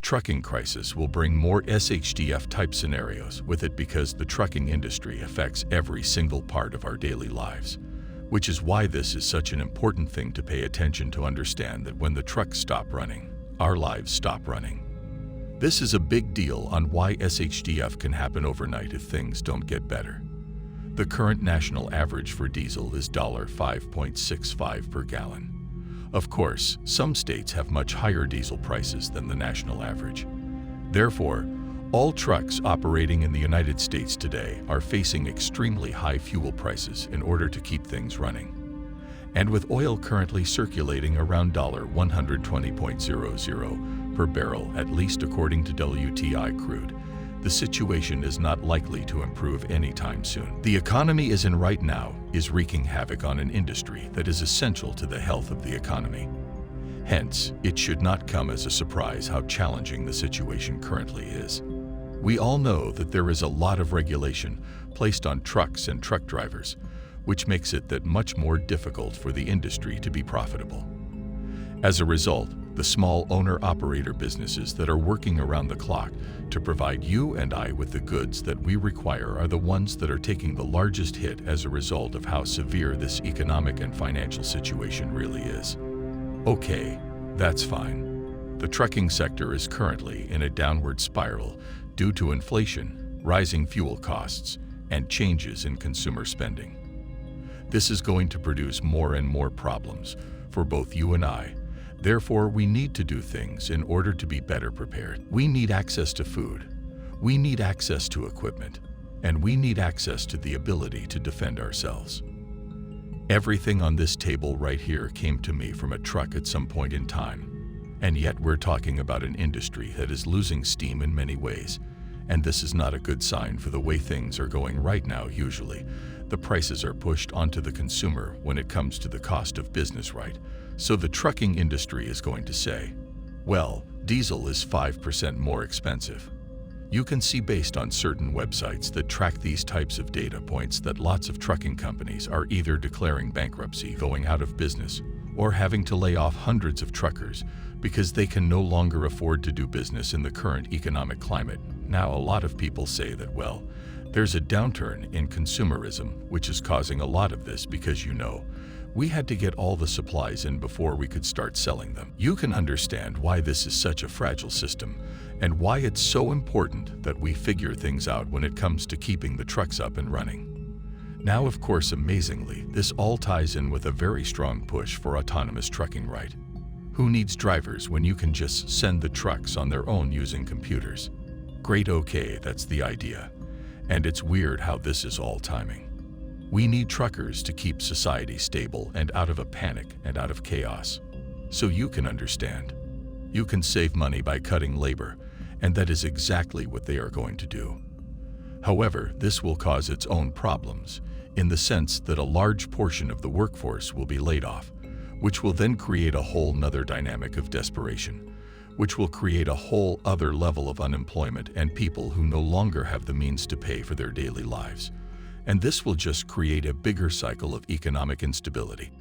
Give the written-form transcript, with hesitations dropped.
trucking crisis will bring more SHTF-type scenarios with it because the trucking industry affects every single part of our daily lives, which is why this is such an important thing to pay attention to understand that when the trucks stop running, our lives stop running. This is a big deal on why SHTF can happen overnight if things don't get better. The current national average for diesel is $5.65 per gallon. Of course, some states have much higher diesel prices than the national average. Therefore, all trucks operating in the United States today are facing extremely high fuel prices in order to keep things running. And with oil currently circulating around $120.00 per barrel, at least according to WTI crude, the situation is not likely to improve anytime soon. The economy is in right now is wreaking havoc on an industry that is essential to the health of the economy. Hence, it should not come as a surprise how challenging the situation currently is. We all know that there is a lot of regulation placed on trucks and truck drivers, which makes it that much more difficult for the industry to be profitable. As a result, the small owner-operator businesses that are working around the clock to provide you and I with the goods that we require are the ones that are taking the largest hit as a result of how severe this economic and financial situation really is. Okay, that's fine. The trucking sector is currently in a downward spiral due to inflation, rising fuel costs, and changes in consumer spending. This is going to produce more and more problems for both you and I. Therefore, we need to do things in order to be better prepared. We need access to food, we need access to equipment, and we need access to the ability to defend ourselves. Everything on this table right here came to me from a truck at some point in time, and yet we're talking about an industry that is losing steam in many ways, and this is not a good sign for the way things are going right now. Usually, the prices are pushed onto the consumer when it comes to the cost of business, right? So the trucking industry is going to say, well, diesel is 5% more expensive. You can see based on certain websites that track these types of data points that lots of trucking companies are either declaring bankruptcy, going out of business, or having to lay off hundreds of truckers because they can no longer afford to do business in the current economic climate. Now, a lot of people say that, well, there's a downturn in consumerism, which is causing a lot of this because, we had to get all the supplies in before we could start selling them. You can understand why this is such a fragile system and why it's so important that we figure things out when it comes to keeping the trucks up and running. Now, of course, amazingly, this all ties in with a very strong push for autonomous trucking, right? Who needs drivers when you can just send the trucks on their own using computers? Great, okay, that's the idea. And it's weird how this is all timing. We need truckers to keep society stable and out of a panic and out of chaos. So you can understand. You can save money by cutting labor, and that is exactly what they are going to do. However, this will cause its own problems, in the sense that a large portion of the workforce will be laid off, which will then create a whole nother dynamic of desperation, which will create a whole other level of unemployment and people who no longer have the means to pay for their daily lives. And this will just create a bigger cycle of economic instability.